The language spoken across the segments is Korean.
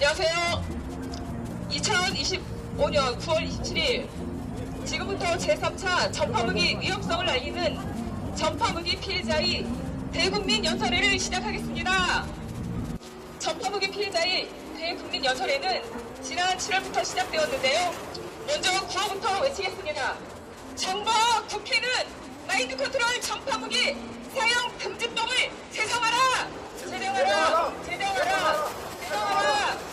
안녕하세요. 2025년 9월 27일 지금부터 제3차 전파무기 위험성을 알리는 전파무기 피해자의 대국민 연설회를 시작하겠습니다. 전파무기 피해자의 대국민 연설회는 지난 7월부터 시작되었는데요. 먼저 구호부터 외치겠습니다. 정부 국회는 마인드 컨트롤 전파무기 사용 금지법을 제정하라! 제정하라! 제정하라! 제정하라!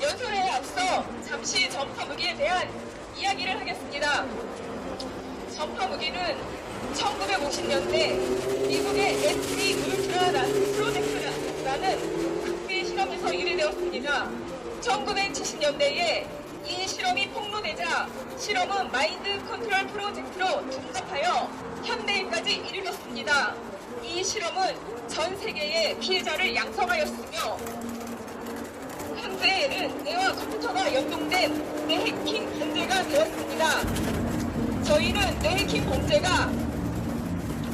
연설회에 앞서 잠시 전파무기에 대한 이야기를 하겠습니다. 전파무기는 1950년대 미국의 SD 울트라 프로젝트라는 극비 실험에서 유래되었습니다. 1970년대에 이 실험이 폭로되자 실험은 마인드 컨트롤 프로젝트로 둔갑하여 현대에까지 이르렀습니다. 이 실험은 전 세계의 피해자를 양성하였으며 현재는 뇌와 컴퓨터가 연동된 뇌해킹 범죄가 되었습니다. 저희는 뇌해킹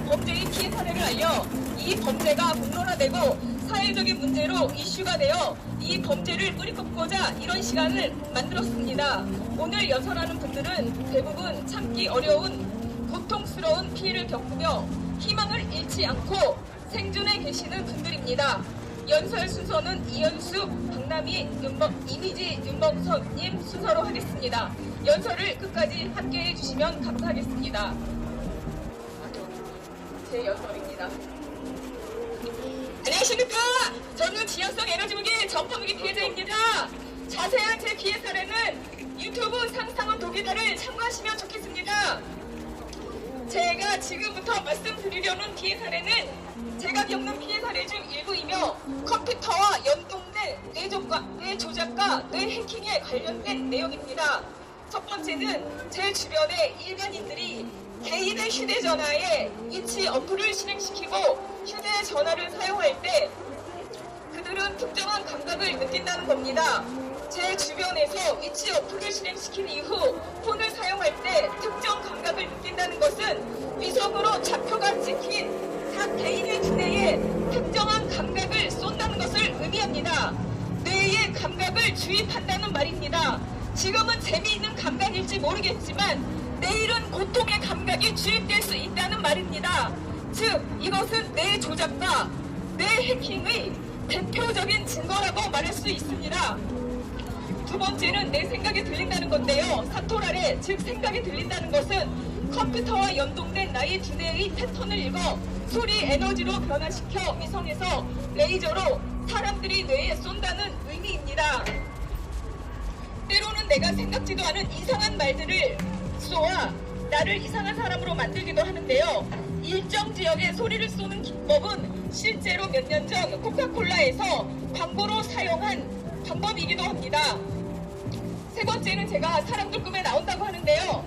범죄의 피해 사례를 알려 이 범죄가 본론화되고 사회적인 문제로 이슈가 되어 이 범죄를 뿌리뽑고자 이런 시간을 만들었습니다. 오늘 연설하는 분들은 대부분 참기 어려운 고통스러운 피해를 겪으며 희망을 잃지 않고 생존해 계시는 분들입니다. 연설 순서는 이현수, 박남희, 이미지, 윤범선님 순서로 하겠습니다. 연설을 끝까지 함께해 주시면 감사하겠습니다. 제 연설입니다. 안녕하십니까? 저는 지역성 에너지무기 전파무기 피해자입니다. 자세한 제 피해 사례는 유튜브 상상원 독일다를 참고하시면 좋겠습니다. 제가 지금부터 말씀드리려는 피해 사례는 제가 겪는 피해 사례 중 일부이며 컴퓨터와 연동된 뇌 조작과 뇌 해킹에 관련된 내용입니다. 첫 번째는 제 주변의 일반인들이 개인의 휴대전화에 위치 어플을 실행시키고 휴대전화를 사용할 때 그들은 특정한 감각을 느낀다는 겁니다. 제 주변에서 위치 어플을 실행시킨 이후 폰을 사용할 때 특정 감각을 느낀다는 것은 위성으로 좌표가 찍힌 각 개인의 두뇌에 특정한 감각을 쏜다는 것을 의미합니다. 뇌의 감각을 주입한다는 말입니다. 지금은 재미있는 감각일지 모르겠지만 내일은 고통의 감각이 주입될 수 있다는 말입니다. 즉 이것은 뇌 조작과 뇌 해킹의 대표적인 증거라고 말할 수 있습니다. 두 번째는 내 생각이 들린다는 건데요. 사토라레, 즉 생각이 들린다는 것은 컴퓨터와 연동된 나의 두뇌의 패턴을 읽어 소리 에너지로 변화시켜 위성에서 레이저로 사람들이 뇌에 쏜다는 의미입니다. 때로는 내가 생각지도 않은 이상한 말들을 쏘아 나를 이상한 사람으로 만들기도 하는데요. 일정 지역에 소리를 쏘는 기법은 실제로 몇 년 전 코카콜라에서 광고로 사용한 방법이기도 합니다. 세 번째는 제가 사람들 꿈에 나온다고 하는데요.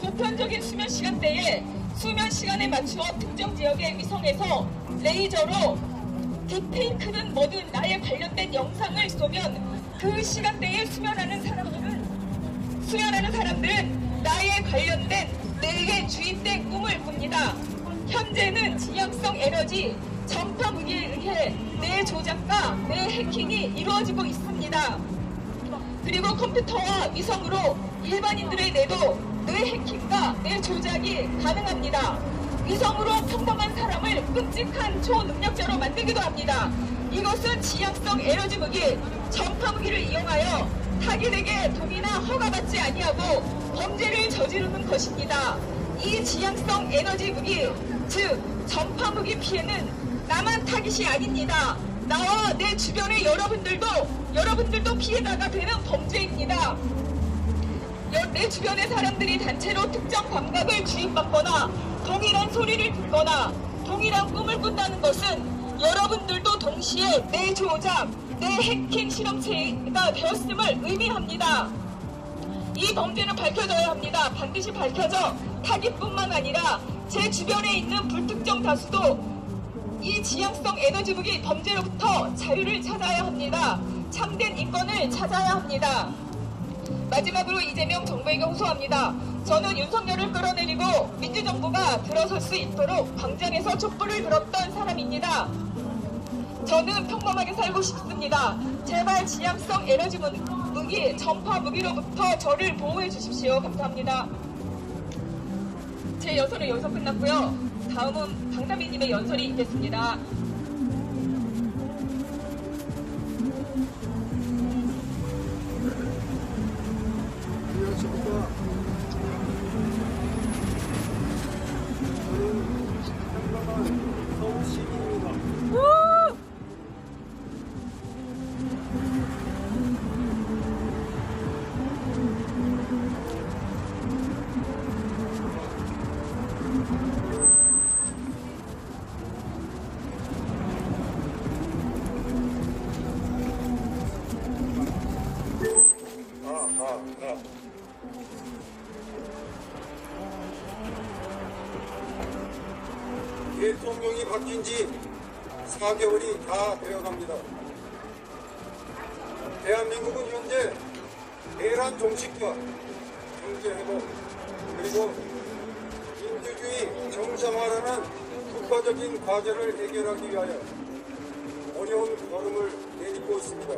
보편적인 수면 시간대에 수면 시간에 맞추어 특정 지역의 위성에서 레이저로 딥페이크는 뭐든 나에 관련된 영상을 쏘면 그 시간대에 수면하는 사람들은 나에 관련된 뇌에 주입된 꿈을 꿉니다. 현재는 지향성 에너지 전파 무기에 의해 뇌 조작과 뇌 해킹이 이루어지고 있습니다. 그리고 컴퓨터와 위성으로 일반인들의 뇌도 뇌 해킹과 뇌 조작이 가능합니다. 위성으로 평범한 사람을 끔찍한 초능력자로 만들기도 합니다. 이것은 지향성 에너지 무기, 전파 무기를 이용하여 타깃에게 동의나 허가받지 아니하고 범죄를 저지르는 것입니다. 이 지향성 에너지 무기, 즉 전파 무기 피해는 나만 타깃이 아닙니다. 나와 내 주변의 여러분들도 피해자가 되는 범죄입니다. 내 주변의 사람들이 단체로 특정 감각을 주입받거나 동일한 소리를 듣거나 동일한 꿈을 꾼다는 것은 여러분들도 동시에 뇌 조작, 뇌 해킹 실험체가 되었음을 의미합니다. 이 범죄는 밝혀져야 합니다. 반드시 밝혀져 타깃뿐만 아니라 제 주변에 있는 불특정 다수도 이 지향성 에너지 무기 범죄로부터 자유를 찾아야 합니다. 참된 인권을 찾아야 합니다. 마지막으로 이재명 정부에게 호소합니다. 저는 윤석열을 끌어내리고 민주정부가 들어설 수 있도록 광장에서 촛불을 들었던 사람입니다. 저는 평범하게 살고 싶습니다. 제발 지향성 에너지 무기, 전파 무기로부터 저를 보호해 주십시오. 감사합니다. 제 연설은 여기서 끝났고요. 다음은 박남희님의 연설이 있겠습니다. 안녕하십니까. 저는 평범한 서울시민입니다. 대통령이 바뀐 지 4개월이 다 되어갑니다. 대한민국은 현재 내란 종식과 경제회복 그리고 민주주의 정상화라는 국가적인 과제를 해결하기 위하여 어려운 걸음을 내딛고 있습니다.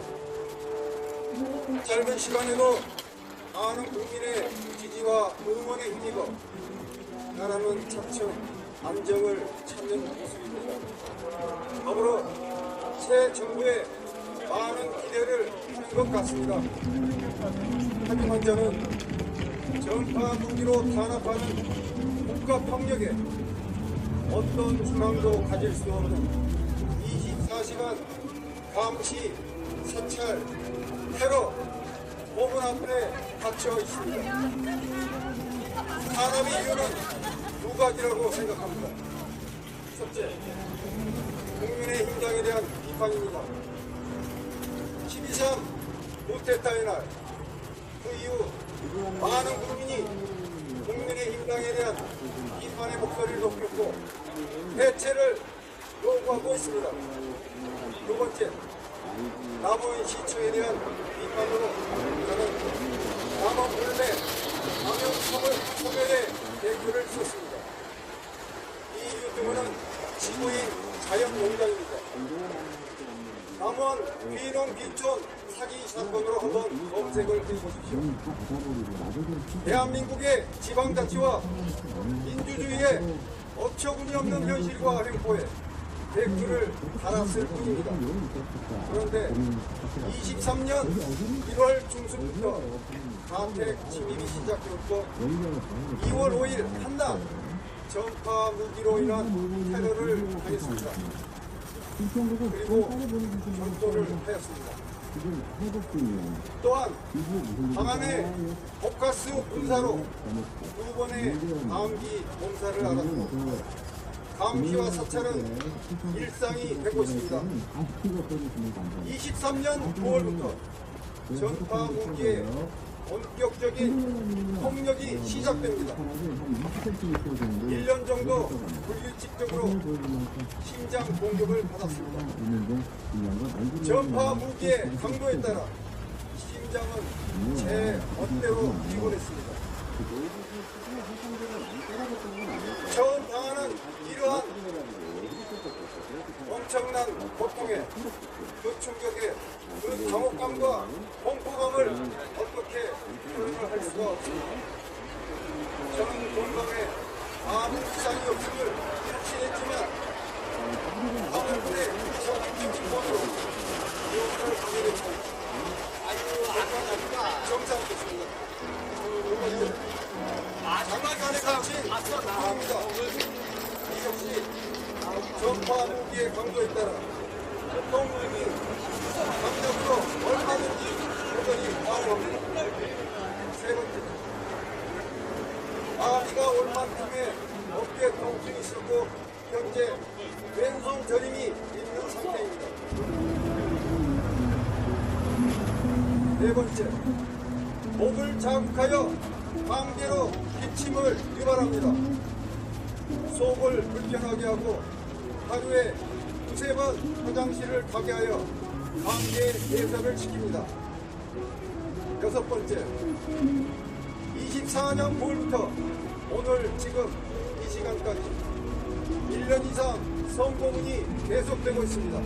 짧은 시간에도 많은 국민의 지지와 응원에 힘입어 나라는 차츰 안정을 찾는 모습입니다. 더불어 새 정부에 많은 기대를 하는 것 같습니다. 하지만 저는 전파 무기로 탄압하는 국가 폭력에 어떤 희망도 가질 수 없는 24시간 감시, 사찰, 테러, 법원 앞에 갇혀 있습니다. 탄압의 이유는 두 가지라고 생각합니다. 첫째, 국민의힘당에 대한 비판입니다. 12.3 못했다의 날, 그 이후 많은 국민이 국민의힘당에 대한 비판의 목소리를 높였고 해체를 요구하고 있습니다. 두 번째, 남원 시청에 대한 비판으로 저는 남원 물매 남영성을 소멸해 댓글을 썼습니다. 이 유튜브는 지구인 자연농장입니다. 남원 귀농 귀촌 사기 사건으로 한번 검색을 해보십시오. 대한민국의 지방자치와 민주주의의 어처구니 없는 현실과 횡포에 댓글을 달았을 뿐입니다. 그런데 23년 1월 중순부터 가택 침입이 시작되었고 2월 5일 한날 전파 무기로 인한 테러를 당했습니다. 그리고 전도를 하였습니다. 또한 방안에 복가스 분사로 두 번의 감기 몸살을 앓았고 감시와 사찰은 일상이 되고 있습니다. 23년 9월부터 전파 무기의 본격적인 폭력이 시작됩니다. 1년 정도 불규칙적으로 심장 공격을 받았습니다. 전파 무기의 강도에 따라 심장은 제 멋대로 피곤했습니다. 처음 당하는 이러한 엄청난 고통에 그 충격에 그 당혹감과 공포감을 어떻게 표현을 할 수가 없습니다. 저는 건강에 아무 이상이 없음을 확신했지만 아무튼의 적극적인 몸으로 요구를 하게 됐습니다. 정상됐습니다. 장난감에 갇힌 합니다. 이 역시 전파 무기의 강도에 따라 보통님이 강력으로 얼마든지 여전히 가능합니다. 세 번째, 아기가 올 만큼의 어깨 통증이 있었고 현재 왼손 저림이 있는 상태입니다. 네 번째, 목을 자극하여 감기로 기침을 유발합니다. 속을 불편하게 하고 하루에 두세 번 화장실을 가게 하여 감기의 예사를 시킵니다. 여섯 번째, 24년 9월부터 오늘 지금 이 시간까지 1년 이상 성고문이 계속되고 있습니다.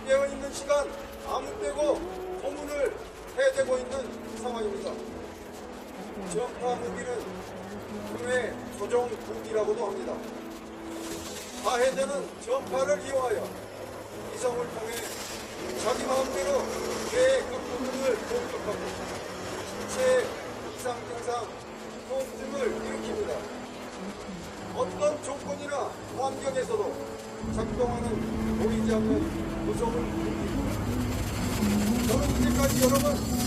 깨어있는 시간 아무 때고 소문을 해대고 있는 상황입니다. 전파 무기는 국내 조종 무기라고도 합니다. 가해자는 전파를 이용하여 이성을 통해 자기 마음대로 뇌의 각 부분을 공격하고 신체 이상 증상, 통증을 일으킵니다. 어떤 조건이나 환경에서도 작동하는 보이지 않는 무서운 무기입니다. 저는 이제까지 여러 번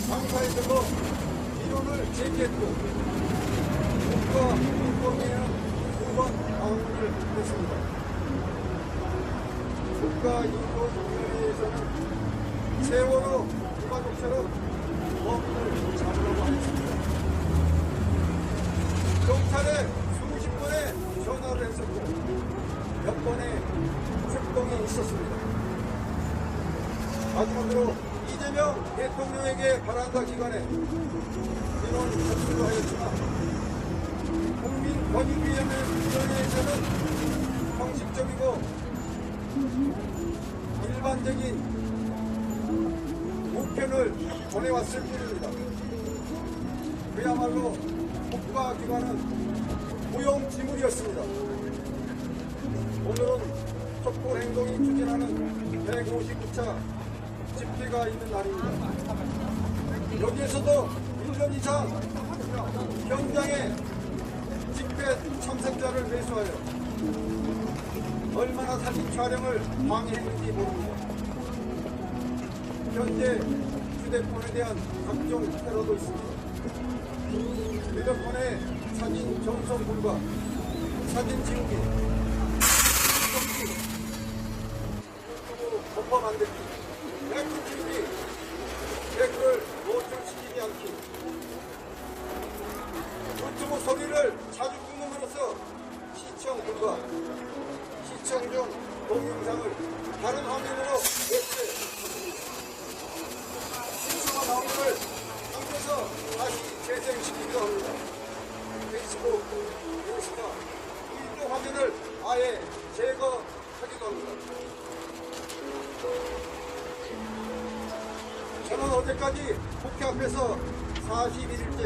당사에서 이론을 제기했고 국가 인권위에는 2번 방문을 했습니다. 국가인권위원회에서는 세월호 유가족처럼 범인을 잡으려고 하였습니다. 경찰에 수십 번의 전화를 했었고 몇 번의 출동이 있었습니다. 마지막으로 이재명 대통령에게 바란다 기간에 민원 접수를 하였지만 국민권익위원회에서는 형식적이고 일반적인 우편을 보내왔을 뿐입니다. 그야말로 국가기관은 무용지물이었습니다. 오늘은 촛불행동이 추진하는 159차 집회가 있는 날입니다. 여기에서도 1년 이상 현장에 집회 참석자를 매수하여 얼마나 사진 촬영을 방해했는지 모릅니다. 현재 휴대폰에 대한 각종 테러도 있습니다. 휴대폰에 사진 전송 불가, 사진 지우기, 유튜브 범퍼 만들기, 댓글 치기, 댓글을 노출시키지 않기, 유튜브 소리를 자주 끊음으로써 시청 불가, 시청 중 동영상을 다른 화면으로 매체합니다. 신청한 화면을 당겨서 다시 재생시키기도 합니다. 페이스북, 인스타, 일부 화면을 아예 제거하기도 합니다. 저는 어제까지 국회 앞에서 41일째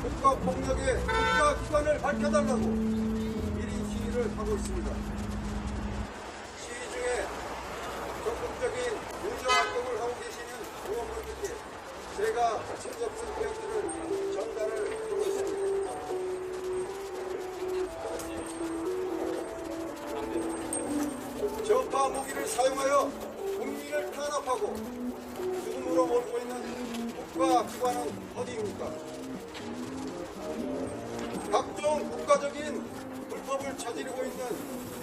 국가폭력의 국가기관을 밝혀달라고 미리 시위를 하고 있습니다. 시위 중에 적극적인 유정활동을 하고 계시는 의원분들께 제가 친접 선택들을 전달을 하고 있습니다. 전파 무기를 사용하여 국민을 탄압하고 죽음으로 몰고 있는 국가기관은 어디입니까? 각종 국가적인 불법을 저지르고 있는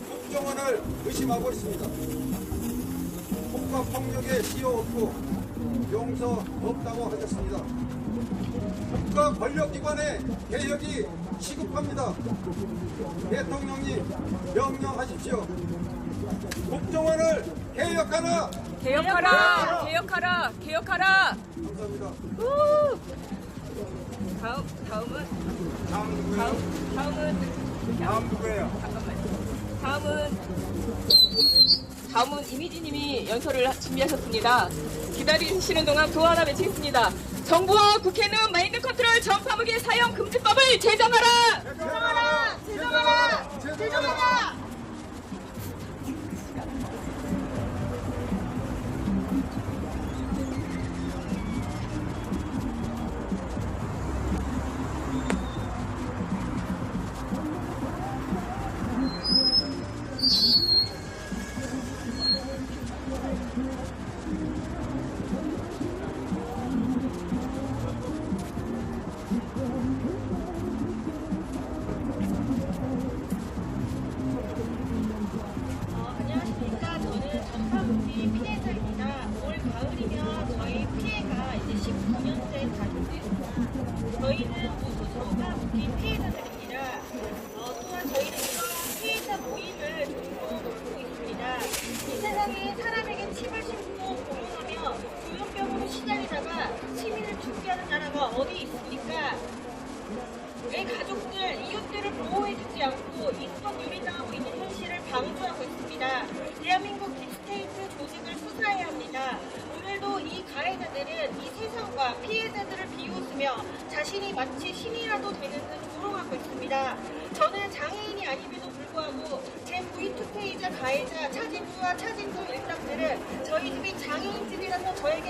국정원을 의심하고 있습니다. 국가폭력에 시효 없고 용서 없다고 하셨습니다. 국가 권력기관의 개혁이 시급합니다. 대통령님 명령하십시오. 국정원을 개혁하라. 개혁하라! 개혁하라! 개혁하라! 감사합니다. 다음은 다음 누구예요? 다음은 이미지님이 연설을 준비하셨습니다. 기다리시는 동안 구호 하나 외치겠습니다. 정부와 국회는 마인드 컨트롤 전파무기 사용 금지법을 제정하라! 제정하라! 제정하라! 제정하라! 안녕하십니까. 저는 전파무기 피해자입니다. 올 가을이면 저희 피해가 이제 19년째 가중됩니다. 저희는 모두 전파무기 피해자들입니다. 또한 저희는 이런 피해자 모임을 종종 놓고 있습니다. 이 세상에 사람에게 칩을 심고 고문하며 조현병으로 시달리다가 시민을 죽게 하는 나라가 어디 있습니까? 왜 가족들, 이웃들을 보호해주지 않고 인권 유린당하고 있는 현실을 방조하고 있습니다. 대한민국 딥스테이트 조직을 수사해 세상과 피해자들을 비웃으며 자신이 마치 신이라도 되는 듯 조롱하고 있습니다. 저는 장애인이 아님에도 불구하고 제 V2K이자 가해자 차진주와 차진종 일당들은 저희 집이 장애인 집이라서 저에게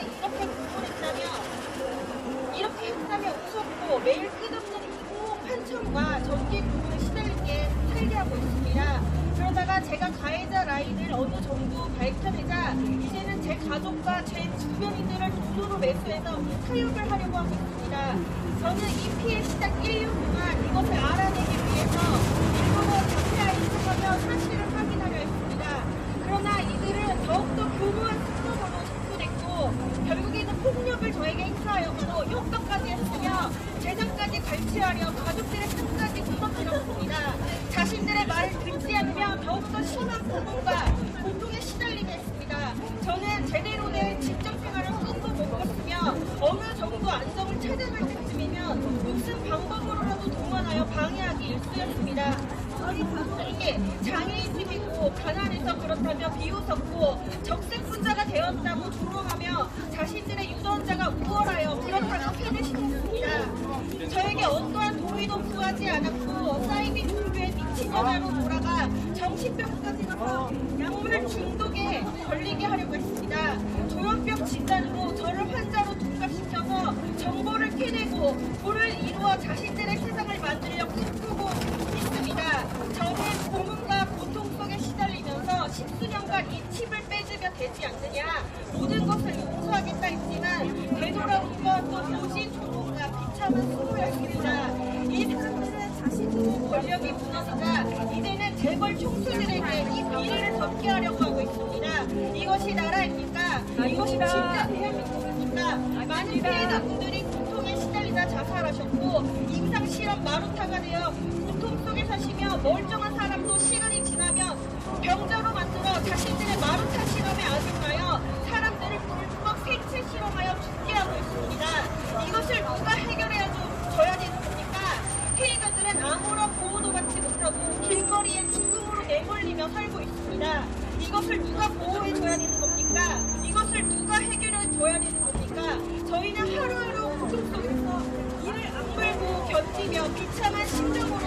이렇게 했다며 웃었고 매일 끝없는 이공 판청과 전기 구분에 시달리게 살게 하고 있습니다. 그러다가 제가 가해자 라인을 어느 정도 밝혀내자 이제는 제 가족과 제 주변인들을 돈으로 매수해서 타협을 하려고 하고 있습니다. 저는 이 피해 시작 1년 동안 이것을 알아내기 위해서 일부러 자폐아이 척하며 사실을 확인하려 했습니다. 그러나 이들은 더욱더 교묘한 수법으로 접근했고 결국에는 폭력을 저에게 행사하였고 협박까지 했으며 재산까지 갈취하려 가족들의 끝까지 무너뜨렸습니다. 자신들의 말을 듣지 않으며 더욱더 심한 고통과 고통에 시달리게 했습니다. 저는 제대로 된 직장생활을 꿈도 못 꿨으며 어느 정도 안정을 찾아갈 때쯤이면 무슨 방법으로라도 동원하여 방해하기 일쑤였습니다. 저희 가족에게 장애인 집이고 가난해서 그렇다며 비웃었고 적색분자가 되었다고 조롱하며 자신들의 유전자가 우월하여 그렇다고 폐뇌시켰습니다. 저에게 어떠한 도리도 구하지 않았고 사이비 종교에 미친 여자로 돌아가 정신병까지 가서 약물 중독에 걸리게 하려고 했습니다. 조현병 진단으로 저를 환자로 둔갑시켜서 정보를 캐내고 부를 이루어 자신들의 세상을 만들려 꿈꾸고 있습니다. 저는 고문과 고통 속에 시달리면서 10수년간 이 칩을 빼주면 되지 않느냐 모든 것을 용서하겠다 했지만 되돌아온 건 또 도시 조롱과 비참한 수모였습니다. 이 사람들은 자신들의 권력이 무너지자 이제는 재벌 총수들에게 이 비리를 덮게 하려고 하고 있습니다. 이것이 나라입니까? 이것이 진짜 대한민국입니까? 많은 피해자분들이 고통에 시달리다 자살하셨고 임상실험 마루타가 되어 고통 속에 사시며 멀쩡한 사람도 시간이 지나면 병자로 만들어 자신들의 마루타 실험에 악용하여 사람들을 불법 생체 실험하여 죽게 하고 있습니다. 이것을 누가 해결해야 줘야 되는 겁니까? 피해자들은 아무런 보호도 받지 못하고 길거리에 죽음으로 내몰리며 살고 있습니다. 이것을 누가 보호해줘야 되는 겁니까? 이것을 누가 해결해줘야 되는 겁니까? 저희는 하루하루 고통 속에서 이를 악물고 견디며 비참한 심정으로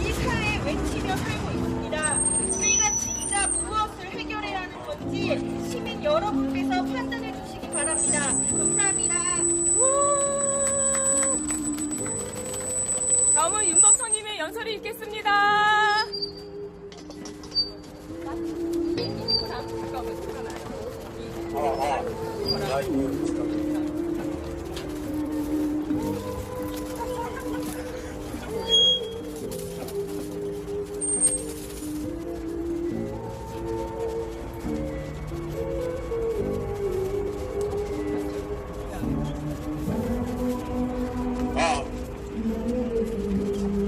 이 사회에 외치며 살고 있습니다. 우리가 진짜 무엇을 해결해야 하는 건지 시민 여러분께서 판단해 주시기 바랍니다. 감사합니다. 다음은 윤범성님의 연설을 읽겠습니다.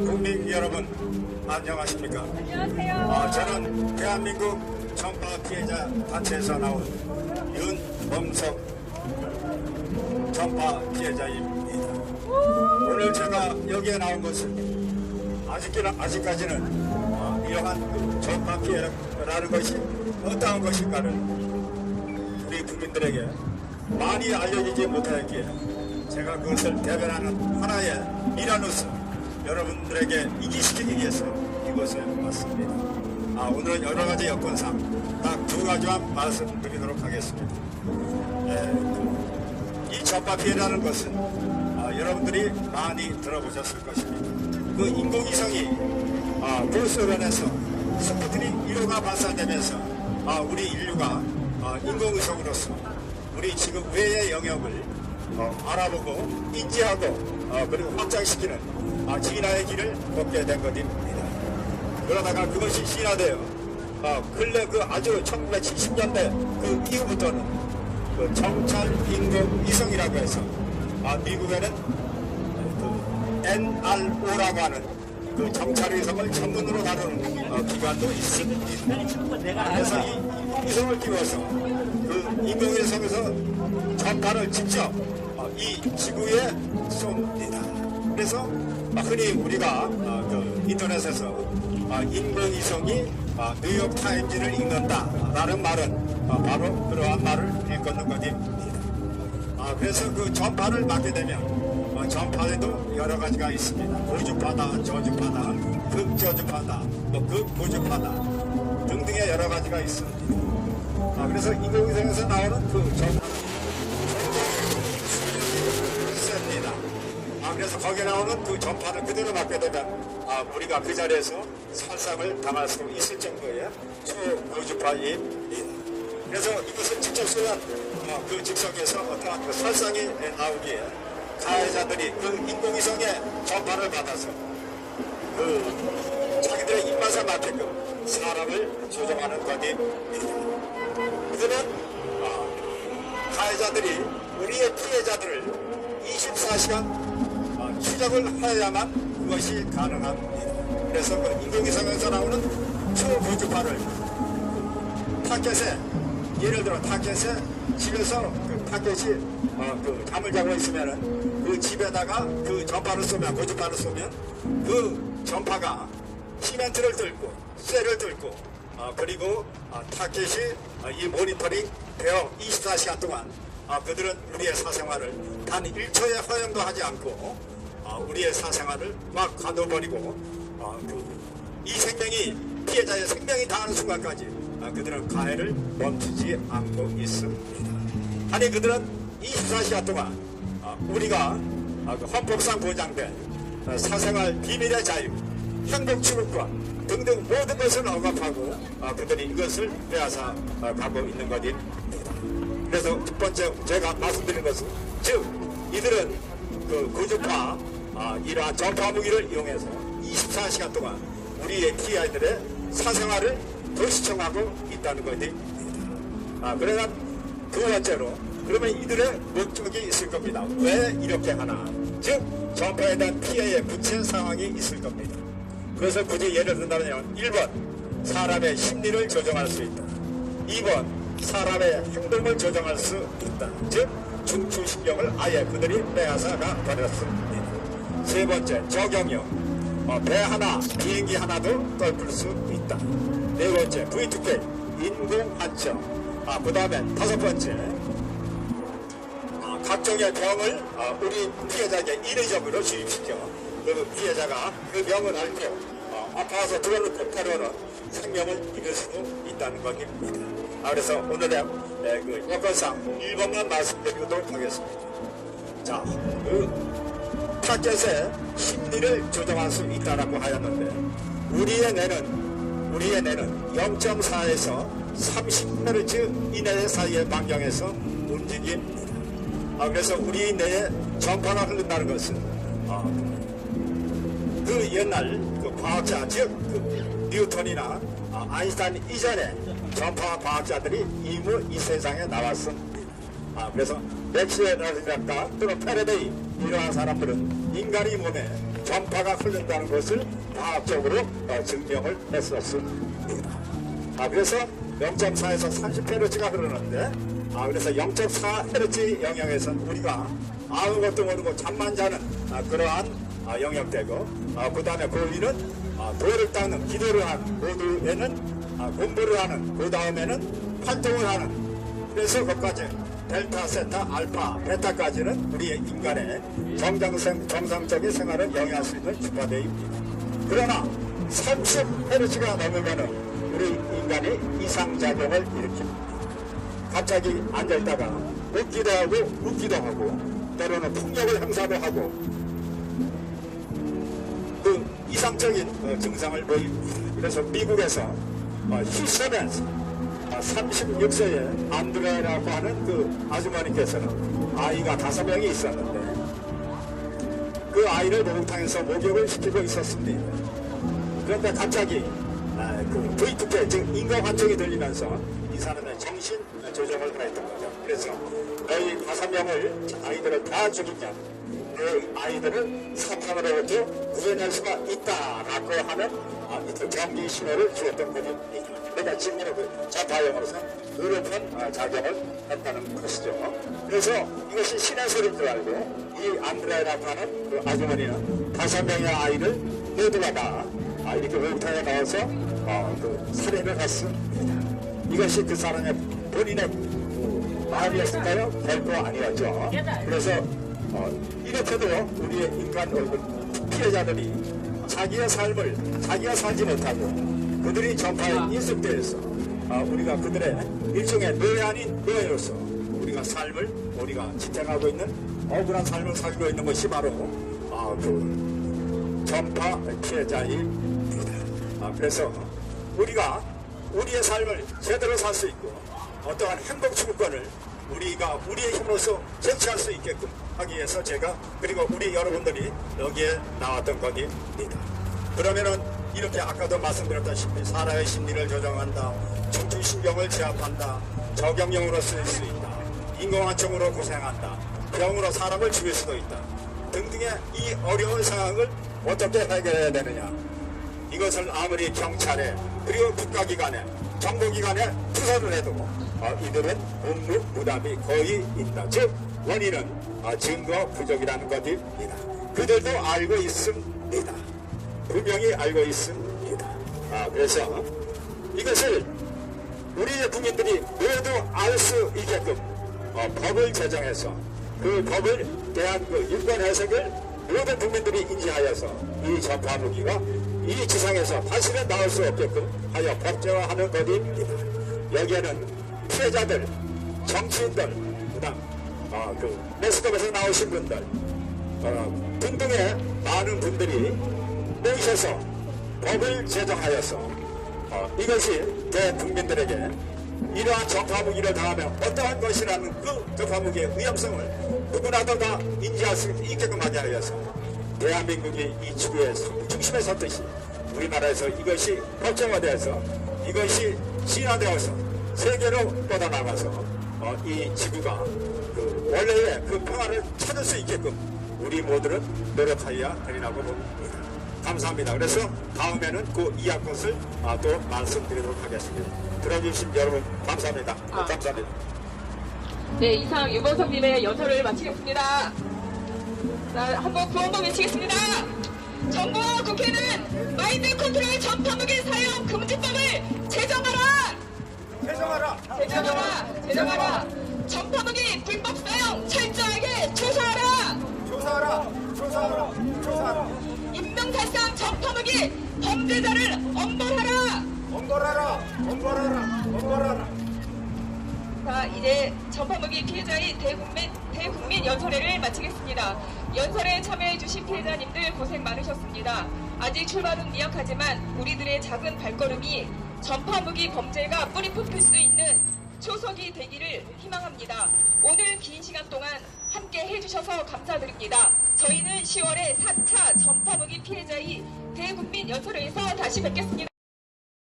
국민 여러분 안녕하십니까? 안녕하세요. 저는 대한민국 전파 피해자 단체에서 나온 윤범석 전파 피해자입니다. 오늘 제가 여기에 나온 것은 아직까지는 이러한 전파 피해라는 것이 어떠한 것인가를 우리 국민들에게 많이 알려지지 못하였기에 제가 그것을 대변하는 하나의 일환으로서 여러분들에게 이기시키기 위해서 이곳에 왔습니다. 오늘은 여러 가지 여건상 딱 두 가지만 말씀드리도록 하겠습니다. 이 전파 피해라는 것은 여러분들이 많이 들어보셨을 것입니다. 그 인공위성이 불소련에서 스푸트닉 1호가 발사되면서 우리 인류가 인공위성으로서 우리 지금 외의 영역을 알아보고 인지하고 그리고 확장시키는 진화의 길을 걷게 된 것입니다. 그러다가 그것이 진화되어 근래 그 아주 1970년대 그 이후부터는 그 정찰 인공위성이라고 해서 미국에는 그 NRO라고 하는 그 정찰위성을 전문으로 다루는 기관도 있습니다. 그래서 이 인공위성을 띄워서 그 인공위성에서 전파를 직접 이 지구에 쏩니다. 그래서 흔히 우리가 그 인터넷에서 인공위성이 뉴욕타임즈를 읽는다라는 말은 바로 그러한 말을 일컫는 것입니다. 그래서 그 전파를 맡게 되면 전파에도 여러 가지가 있습니다. 고주파다, 저주파다, 극저주파다, 극고주파다 등등의 여러 가지가 있습니다. 그래서 인공위성에서 나오는 그 전파는 셉니다. 그래서 거기에 나오는 그 전파를 그대로 맡게 되면 우리가 그 자리에서 살상을 당할 수 있을 정도의 초고주파입니다. 그래서 이것을 직접 쏘면 그 즉석에서 어떠한 그 살상이 나오기에 가해자들이 그 인공위성의 전파를 받아서 그 자기들의 입맛에 맞게끔 사람을 조종하는 것입니다. 그들은 가해자들이 우리의 피해자들을 24시간 추적을 하여야만 그것이 가능합니다. 그래서 그 인공위성에서 나오는 초고주파를 타켓에, 예를 들어 타켓에 집에서 그 타켓이 그 잠을 자고 있으면은 그 집에다가 그 전파를 쏘면, 고주파를 쏘면 그 전파가 시멘트를 뚫고 쇠를 뚫고 그리고 타켓이 이 모니터링 되어 24시간 동안 그들은 우리의 사생활을 단 1초의 허용도 하지 않고 우리의 사생활을 막 가둬버리고 이 생명이, 피해자의 생명이 닿는 순간까지 그들은 가해를 멈추지 않고 있습니다. 아니 그들은 24시간 동안 우리가 그 헌법상 보장된 사생활 비밀의 자유, 행복 추구권 등등 모든 것을 억압하고 그들이 이것을 빼앗아 가고 있는 것입니다. 그래서 첫 번째 제가 말씀드린 것은, 즉 이들은 그 고주파 이러한 전파 무기를 이용해서 24시간 동안 우리의 피해자들의 사생활을 불시청하고 있다는 것입니다. 그러나 두 번째로, 그러면 이들의 목적이 있을 겁니다. 왜 이렇게 하나? 즉 전파에 대한 피해의 구체 상황이 있을 겁니다. 그래서 굳이 예를 든다면 1번 사람의 심리를 조정할 수 있다. 2번 사람의 행동을 조정할 수 있다. 즉 중추신경을 아예 그들이 빼앗아가 버렸습니다. 세 번째, 적용력. 배 하나, 비행기 하나도 떨굴 수 있다. 네 번째, V2K, 인공환청. 그 다음에 다섯 번째, 각종의 병을 우리 피해자에게 인위적으로 주입시켜 그 피해자가 그 병을 앓고 아파서 들어놓고 때로는 생명을 잃을 수도 있다는 것입니다. 그래서 오늘의 그 여건상 1번만 말씀드리도록 하겠습니다. 자, 그 타켓의 심리를 조정할 수 있다라고 하였는데 우리의 뇌는 0.4에서 30Hz 이내 사이의 반경에서 움직입니다. 그래서 우리 뇌에 전파가 흐른다는 것은 그 옛날 그 과학자, 즉 그 뉴턴이나 아인슈타인 이전에 전파 과학자들이 이미 이 세상에 나왔습니다. 그래서 맥스웰이랄까 또는 패러데이 이러한 사람들은 인간의 몸에 전파가 흐른다는 것을 과학적으로 증명을 했었습니다. 그래서 0.4에서 30Hz가 흐르는데 그래서 0.4Hz 영역에서는 우리가 아무것도 모르고 잠만 자는 그러한 영역되고 그 다음에 그 위는 도를 닦는 기도를 하는, 모두에는 공부를 하는, 그 다음에는 활동을 하는, 그래서 그것까지 델타, 세타, 알파, 베타까지는 우리의 인간의 정상적인 생활을 영위할 수 있는 주파대입니다. 그러나 30Hz가 넘으면은 우리 인간이 이상작용을 일으킵니다. 갑자기 앉아있다가 웃기도 하고 웃기도 하고 때로는 폭력을 행사도 하고 그 이상적인 증상을 보입니다. 그래서 미국에서 휴스턴에 36세의 안드레라고 하는 그 아주머니께서는 아이가 5명이 있었는데 그 아이를 목욕탕에서 목욕을 시키고 있었습니다. 그런데 갑자기 그 V2K, 즉 인공환청이 들리면서 이 사람의 정신 조정을 했던 거죠. 그래서 너희 5명을 아이들을 다 죽이면 그 아이들을 사탄으로부터 구해낼 수가 있다라고 하는 경기 신호를 주었던 것입니다. 그러니까 지금은 그 자파형으로서 높은 작용을 했다는 것이죠. 그래서 이것이 신의 소리인 줄 알고 이 안드레라고 하는 그 아주머니는 5명의 아이를 모두가 다 이렇게 목욕탕에 넣어서 그 살해를 했습니다. 이것이 그 사람의 본인의 마음이었을까요? 별거 아니었죠. 그래서 이렇게도 우리의 인간 얼굴 피해자들이 자기의 삶을 자기가 살지 못하고 그들이 전파에 인습되어서 우리가 그들의 일종의 노예 아닌 노예로서 우리가 삶을 우리가 지탱하고 있는 억울한 삶을 살고 있는 것이 바로 그 전파 피해자입니다. 그래서 우리가 우리의 삶을 제대로 살 수 있고 어떠한 행복 추구권을 우리가 우리의 힘으로서 쟁취할 수 있게끔 하기 위해서 제가 그리고 우리 여러분들이 여기에 나왔던 것입니다. 그러면은 이렇게 아까도 말씀드렸다시피 사람의 심리를 조정한다, 중추신경을 제압한다, 저경영으로 쓰일 수 있다, 인공환청으로 고생한다, 병으로 사람을 죽일 수도 있다 등등의 이 어려운 상황을 어떻게 해결해야 되느냐, 이것을 아무리 경찰에 그리고 국가기관에 정보기관에 수사를 해도 이들은 묵묵부답이 거의 있다. 즉 원인은 증거 부족이라는 것입니다. 그들도 알고 있습니다. 분명히 알고 있습니다. 그래서 이것을 우리의 국민들이 모두 알 수 있게끔 법을 제정해서 그 법을 대한 그 유권 해석을 모든 국민들이 인지하여서 이 전파 무기가 이 지상에서 다시는 나올 수 없게끔 하여 법제화하는 것입니다. 여기에는 피해자들, 정치인들, 그다음 그 매스컴에서 나오신 분들 등등의 많은 분들이 모이셔서 법을 제정하여서 이것이 대국민들에게 이러한 전파무기를 당하면 어떠한 것이라는 그 전파무기의 위험성을 누구나도 다 인지할 수 있게끔 하게 하여서 대한민국이 이 지구의 중심에 섰듯이 우리나라에서 이것이 법정화되어서 이것이 진화되어서 세계로 뻗어나가서 이 지구가 그 원래의 그 평화를 찾을 수 있게끔 우리 모두는 노력하여야 되리라고 봅니다. 감사합니다. 그래서 다음에는 그 이야기를 또 말씀드리도록 하겠습니다. 들어주신 여러분 감사합니다. 감사합니다. 네, 이상 유건석님의 연설을 마치겠습니다. 자, 한번 구원법 외치겠습니다. 정부와 국회는 마인드 컨트롤 전파무기 사용 금지법을 제정하라! 제정하라! 전파무기 불법 사용 철저하게 조사하라! 조사하라! 인명살상 전파무기 범죄자를 엄벌하라! 자, 이제 전파무기 피해자의 대국민 연설회를 마치겠습니다. 연설에 참여해주신 피해자님들 고생 많으셨습니다. 아직 출발은 미약하지만 우리들의 작은 발걸음이 전파무기 범죄가 뿌리 뽑힐 수 있는 초석이 되기를 희망합니다. 오늘 긴 시간 동안 함께 해주셔서 감사드립니다. 저희는 10월에 4차 전파무기 피해자의 대국민 연설회에서 다시 뵙겠습니다.